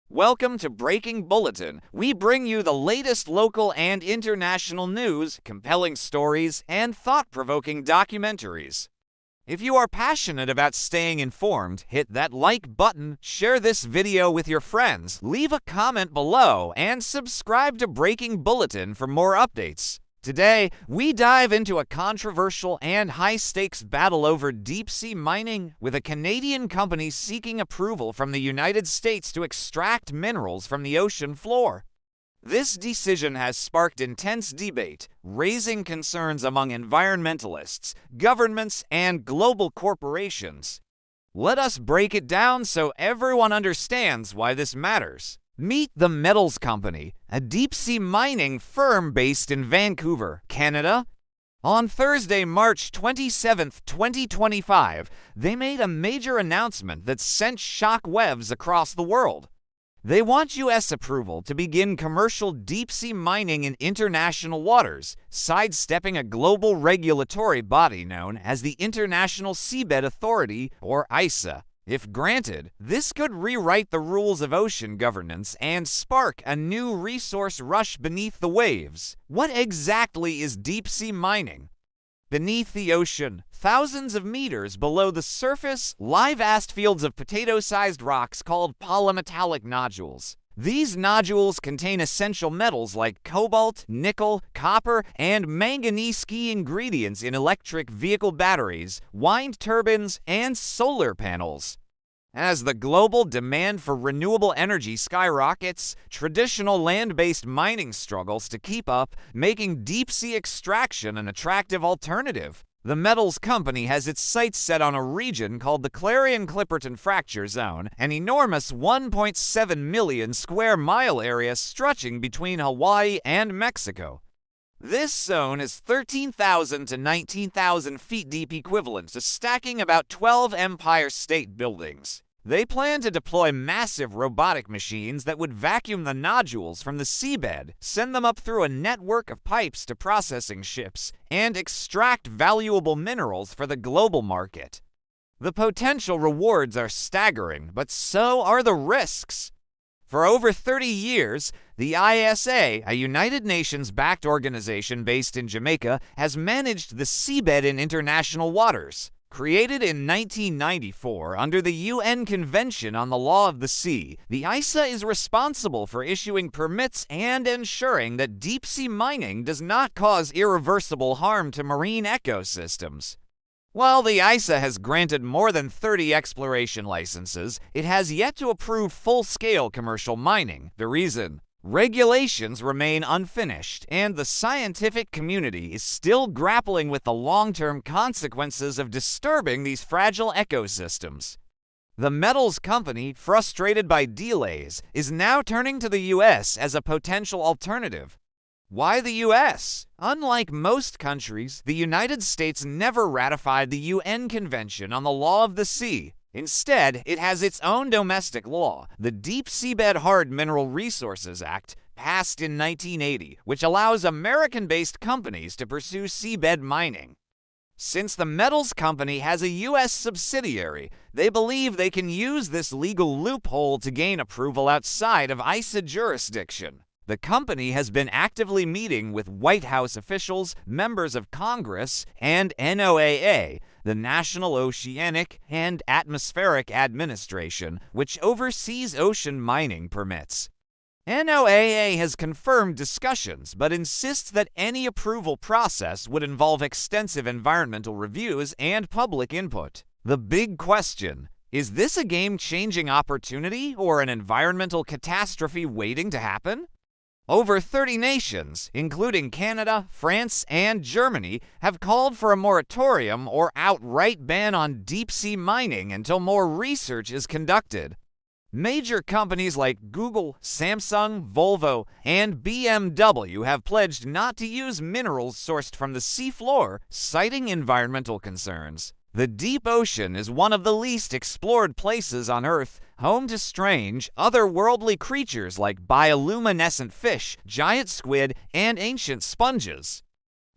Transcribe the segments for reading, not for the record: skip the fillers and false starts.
Welcome to Breaking Bulletin. We bring you the latest local and international news, compelling stories, and thought-provoking documentaries. If you are passionate about staying informed, hit that like button, share this video with your friends, leave a comment below, and subscribe to Breaking Bulletin for more updates. Today, we dive into a controversial and high-stakes battle over deep-sea mining, with a Canadian company seeking approval from the United States to extract minerals from the ocean floor. This decision has sparked intense debate, raising concerns among environmentalists, governments, and global corporations. Let us break it down so everyone understands why this matters. Meet the Metals Company, a deep-sea mining firm based in Vancouver, Canada. On Thursday, March 27, 2025, they made a major announcement that sent shockwaves across the world. They want U.S. approval to begin commercial deep-sea mining in international waters, sidestepping a global regulatory body known as the International Seabed Authority, or ISA. If granted, this could rewrite the rules of ocean governance and spark a new resource rush beneath the waves. What exactly is deep-sea mining? Beneath the ocean, thousands of meters below the surface, lie vast fields of potato-sized rocks called polymetallic nodules. These nodules contain essential metals like cobalt, nickel, copper, and manganese key ingredients in electric vehicle batteries, wind turbines, and solar panels. As the global demand for renewable energy skyrockets, traditional land-based mining struggles to keep up, making deep-sea extraction an attractive alternative. The Metals Company has its sights set on a region called the Clarion-Clipperton Fracture Zone, an enormous 1.7 million square mile area stretching between Hawaii and Mexico. This zone is 13,000 to 19,000 feet deep, equivalent to stacking about 12 Empire State Buildings. They plan to deploy massive robotic machines that would vacuum the nodules from the seabed, send them up through a network of pipes to processing ships, and extract valuable minerals for the global market. The potential rewards are staggering, but so are the risks. For over 30 years, the ISA, a United Nations-backed organization based in Jamaica, has managed the seabed in international waters. Created in 1994 under the UN Convention on the Law of the Sea, the ISA is responsible for issuing permits and ensuring that deep-sea mining does not cause irreversible harm to marine ecosystems. While the ISA has granted more than 30 exploration licenses, it has yet to approve full-scale commercial mining. The reason? Regulations remain unfinished, and the scientific community is still grappling with the long-term consequences of disturbing these fragile ecosystems. The Metals Company, frustrated by delays, is now turning to the U.S. as a potential alternative. Why the U.S.? Unlike most countries, the United States never ratified the UN Convention on the Law of the Sea. Instead, it has its own domestic law, the Deep Seabed Hard Mineral Resources Act, passed in 1980, which allows American-based companies to pursue seabed mining. Since the Metals Company has a U.S. subsidiary, they believe they can use this legal loophole to gain approval outside of ISA jurisdiction. The company has been actively meeting with White House officials, members of Congress, and NOAA, the National Oceanic and Atmospheric Administration, which oversees ocean mining permits. NOAA has confirmed discussions, but insists that any approval process would involve extensive environmental reviews and public input. The big question: is this a game-changing opportunity or an environmental catastrophe waiting to happen? Over 30 nations, including Canada, France, and Germany, have called for a moratorium or outright ban on deep-sea mining until more research is conducted. Major companies like Google, Samsung, Volvo, and BMW have pledged not to use minerals sourced from the seafloor, citing environmental concerns. The deep ocean is one of the least explored places on Earth, home to strange, otherworldly creatures like bioluminescent fish, giant squid, and ancient sponges.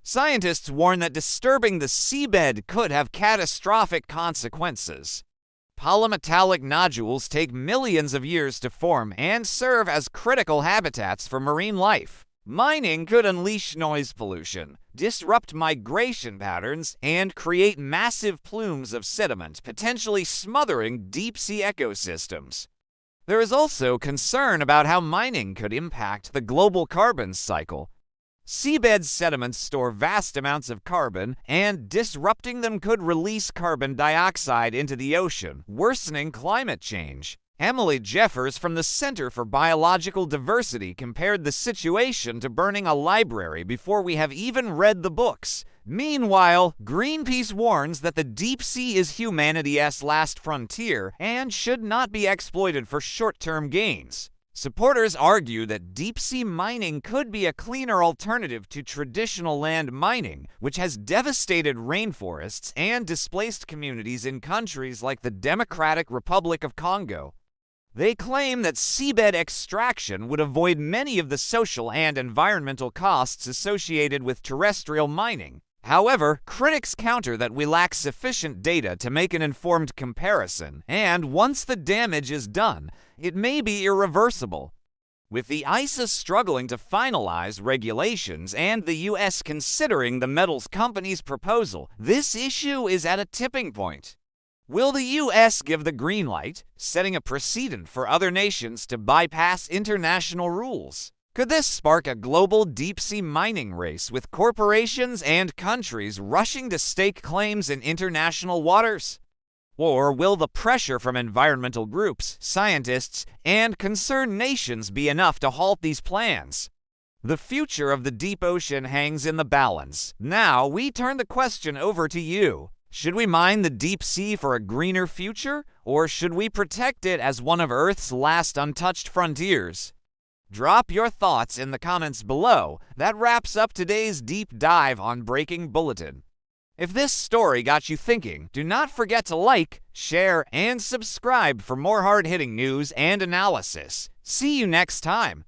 Scientists warn that disturbing the seabed could have catastrophic consequences. polymetallic nodules take millions of years to form and serve as critical habitats for marine life. Mining could unleash noise pollution, disrupt migration patterns, and create massive plumes of sediment, potentially smothering deep-sea ecosystems. There is also concern about how mining could impact the global carbon cycle. Seabed sediments store vast amounts of carbon, and disrupting them could release carbon dioxide into the ocean, worsening climate change. Emily Jeffers from the Center for Biological Diversity compared the situation to burning a library before we have even read the books. Meanwhile, Greenpeace warns that the deep sea is humanity's last frontier and should not be exploited for short-term gains. Supporters argue that deep-sea mining could be a cleaner alternative to traditional land mining, which has devastated rainforests and displaced communities in countries like the Democratic Republic of Congo. They claim that seabed extraction would avoid many of the social and environmental costs associated with terrestrial mining. However, critics counter that we lack sufficient data to make an informed comparison, and once the damage is done, it may be irreversible. With the ISA struggling to finalize regulations and the U.S. considering the metals company's proposal, this issue is at a tipping point. Will the U.S. give the green light, setting a precedent for other nations to bypass international rules? Could this spark a global deep-sea mining race with corporations and countries rushing to stake claims in international waters? Or will the pressure from environmental groups, scientists, and concerned nations be enough to halt these plans? The future of the deep ocean hangs in the balance. Now we turn the question over to you. Should we mine the deep sea for a greener future, or should we protect it as one of Earth's last untouched frontiers? Drop your thoughts in the comments below. That wraps up today's deep dive on Breaking Bulletin. If this story got you thinking, do not forget to like, share, and subscribe for more hard-hitting news and analysis. See you next time.